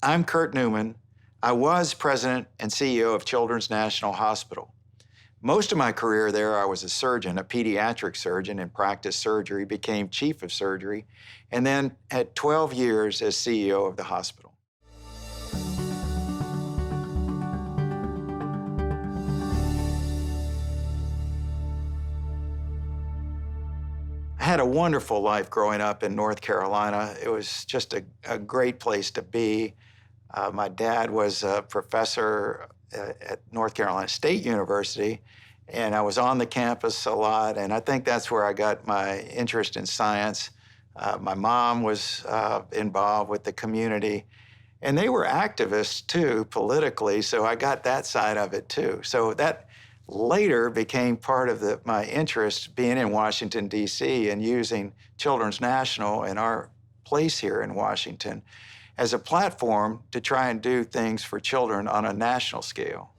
I'm Kurt Newman. I was president and CEO of Children's National Hospital. Most of my career there, I was a surgeon, a pediatric surgeon in practice surgery, became chief of surgery, and then had 12 years as CEO of the hospital. I had a wonderful life growing up in North Carolina. It was just a great place to be. My dad was a professor at North Carolina State University, and I was on the campus a lot, and I think that's where I got my interest in science. My mom was involved with the community, and they were activists too, politically, so I got that side of it too. So that later became part of my interest being in Washington, D.C., and using Children's National and our place here in Washington as a platform to try and do things for children on a national scale.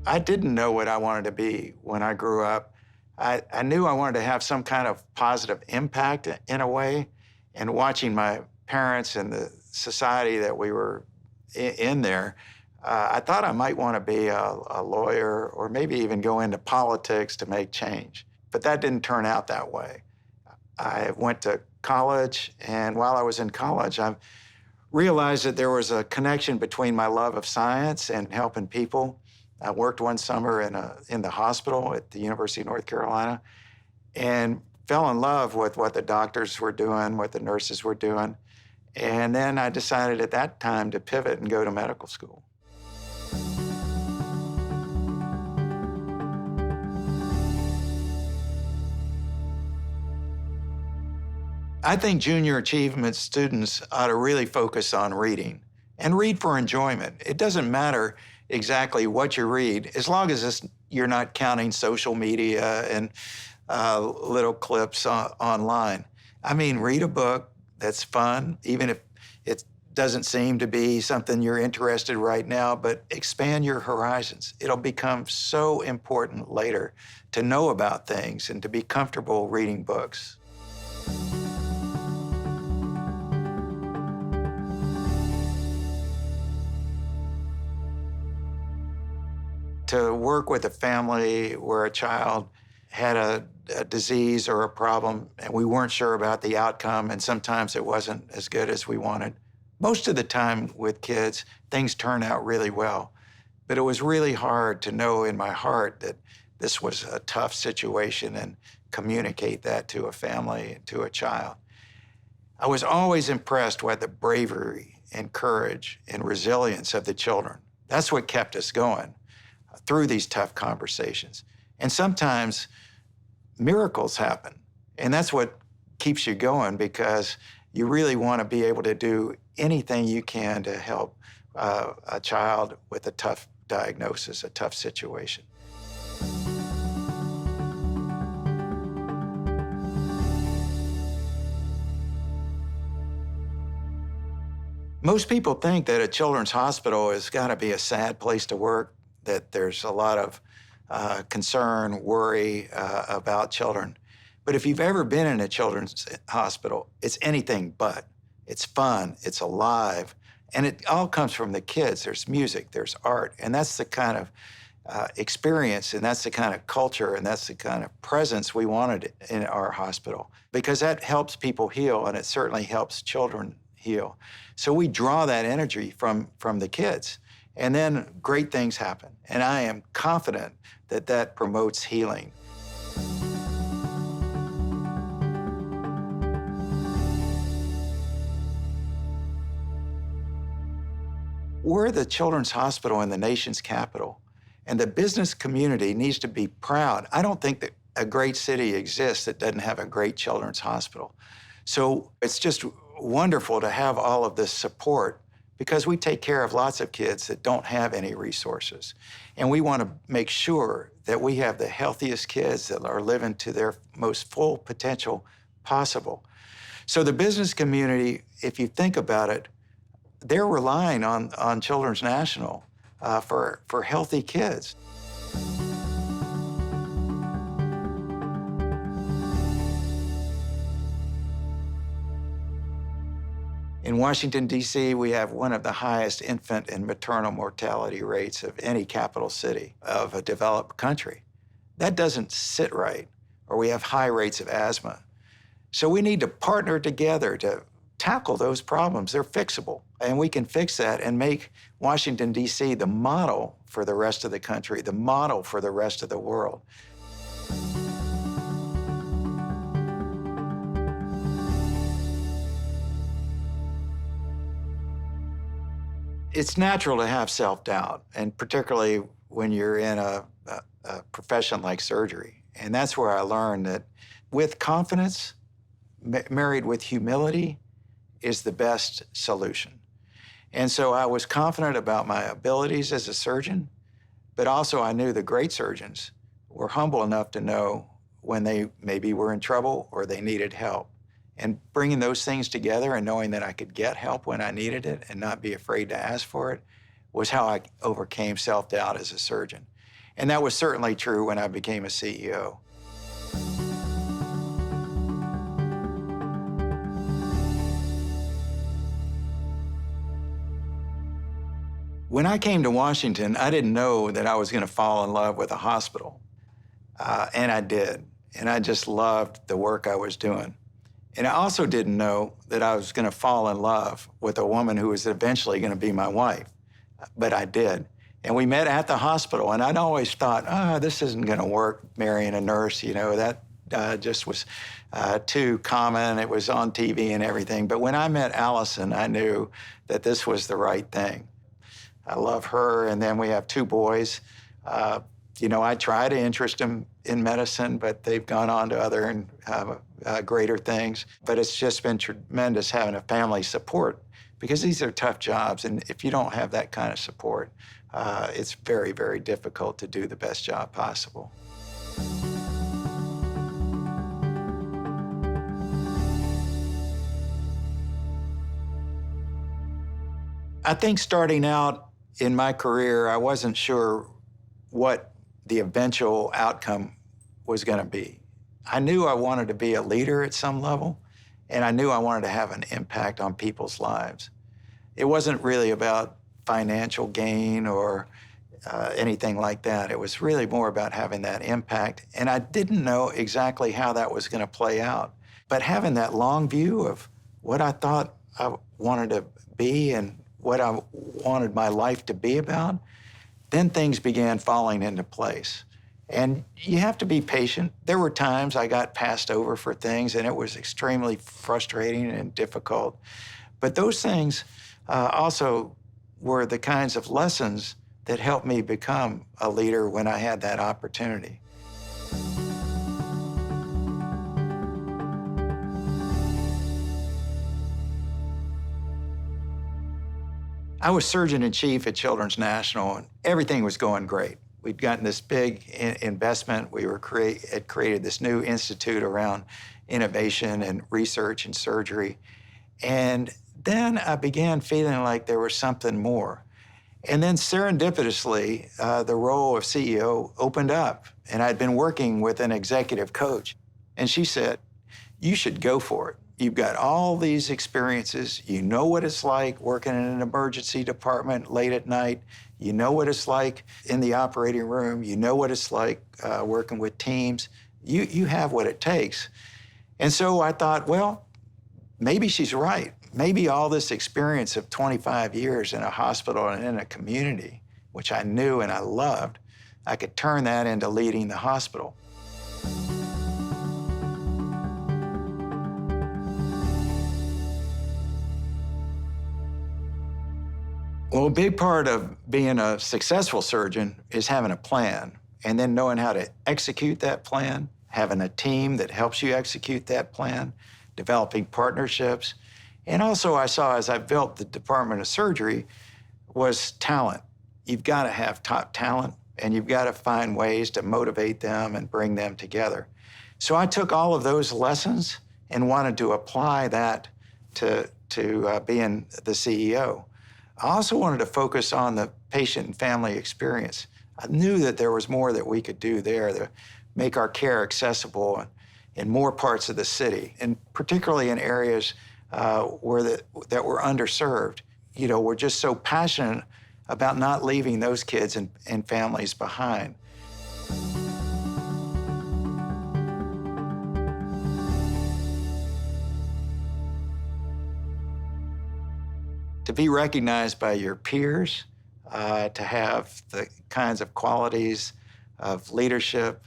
I didn't know what I wanted to be when I grew up. I knew I wanted to have some kind of positive impact in a way, and watching my parents and the society that we were in there, I thought I might want to be a lawyer or maybe even go into politics to make change. But that didn't turn out that way. I went to college, and while I was in college, I realized that there was a connection between my love of science and helping people. I worked one summer in the hospital at the University of North Carolina and fell in love with what the doctors were doing, what the nurses were doing. And then I decided at that time to pivot and go to medical school. I think junior achievement students ought to really focus on reading and read for enjoyment. It doesn't matter exactly what you read, as long as you're not counting social media and little clips online. I mean, read a book that's fun, even if it doesn't seem to be something you're interested right now, but expand your horizons. It'll become so important later to know about things and to be comfortable reading books. To work with a family where a child had a disease or a problem and we weren't sure about the outcome, and sometimes it wasn't as good as we wanted. Most of the time with kids, things turn out really well. But it was really hard to know in my heart that this was a tough situation and communicate that to a family and to a child. I was always impressed with the bravery and courage and resilience of the children. That's what kept us going through these tough conversations. And sometimes miracles happen. And that's what keeps you going, because you really want to be able to do anything you can to help a child with a tough diagnosis, a tough situation. Most people think that a children's hospital has got to be a sad place to work, that there's a lot of concern, worry about children. But if you've ever been in a children's hospital, it's anything but. It's fun, it's alive, and it all comes from the kids. There's music, there's art, and that's the kind of experience, and that's the kind of culture, and that's the kind of presence we wanted in our hospital, because that helps people heal, and it certainly helps children heal. So we draw that energy from the kids. And then great things happen. And I am confident that that promotes healing. We're the children's hospital in the nation's capital, and the business community needs to be proud. I don't think that a great city exists that doesn't have a great children's hospital. So it's just wonderful to have all of this support, because we take care of lots of kids that don't have any resources. And we want to make sure that we have the healthiest kids that are living to their most full potential possible. So the business community, if you think about it, they're relying on Children's National for healthy kids. In Washington, D.C., we have one of the highest infant and maternal mortality rates of any capital city of a developed country. That doesn't sit right, or we have high rates of asthma. So we need to partner together to tackle those problems. They're fixable, and we can fix that and make Washington, D.C. the model for the rest of the country, the model for the rest of the world. It's natural to have self-doubt, and particularly when you're in a profession like surgery. And that's where I learned that with confidence, married with humility, is the best solution. And so I was confident about my abilities as a surgeon, but also I knew the great surgeons were humble enough to know when they maybe were in trouble or they needed help. And bringing those things together and knowing that I could get help when I needed it and not be afraid to ask for it was how I overcame self-doubt as a surgeon. And that was certainly true when I became a CEO. When I came to Washington, I didn't know that I was going to fall in love with a hospital. And I did. And I just loved the work I was doing. And I also didn't know that I was going to fall in love with a woman who was eventually going to be my wife. But I did. And we met at the hospital. And I'd always thought, this isn't going to work, marrying a nurse. You know, that just was too common. It was on TV and everything. But when I met Allison, I knew that this was the right thing. I love her. And then we have two boys. You know, I try to interest them in medicine, but they've gone on to other and greater things. But it's just been tremendous having a family support, because these are tough jobs. And if you don't have that kind of support, it's very, very difficult to do the best job possible. I think starting out in my career, I wasn't sure what the eventual outcome was going to be. I knew I wanted to be a leader at some level, and I knew I wanted to have an impact on people's lives. It wasn't really about financial gain or anything like that. It was really more about having that impact, and I didn't know exactly how that was going to play out. But having that long view of what I thought I wanted to be and what I wanted my life to be about, then things began falling into place. And you have to be patient. There were times I got passed over for things, and it was extremely frustrating and difficult. But those things also were the kinds of lessons that helped me become a leader when I had that opportunity. I was surgeon-in-chief at Children's National, and everything was going great. We'd gotten this big investment. We had created this new institute around innovation and research and surgery. And then I began feeling like there was something more. And then serendipitously, the role of CEO opened up, and I'd been working with an executive coach. And she said, "You should go for it. You've got all these experiences. You know what it's like working in an emergency department late at night. You know what it's like in the operating room. You know what it's like working with teams. You have what it takes." And so I thought, well, maybe she's right. Maybe all this experience of 25 years in a hospital and in a community, which I knew and I loved, I could turn that into leading the hospital. Well, a big part of being a successful surgeon is having a plan, and then knowing how to execute that plan, having a team that helps you execute that plan, developing partnerships. And also I saw, as I built the Department of Surgery, was talent. You've got to have top talent, and you've got to find ways to motivate them and bring them together. So I took all of those lessons and wanted to apply that to being the CEO. I also wanted to focus on the patient and family experience. I knew that there was more that we could do there to make our care accessible in more parts of the city, and particularly in areas that were underserved. You know, we're just so passionate about not leaving those kids and families behind. To be recognized by your peers, to have the kinds of qualities of leadership,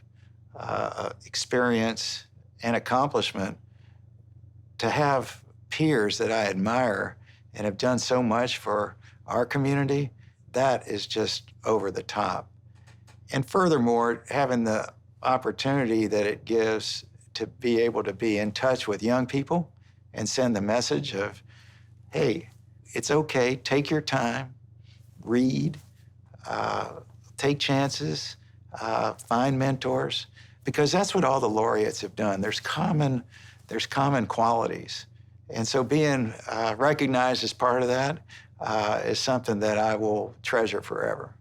experience, and accomplishment, to have peers that I admire and have done so much for our community, that is just over the top. And furthermore, having the opportunity that it gives to be able to be in touch with young people and send the message of, hey, it's okay, take your time, read, take chances, find mentors, because that's what all the laureates have done. There's common qualities. And so being recognized as part of that is something that I will treasure forever.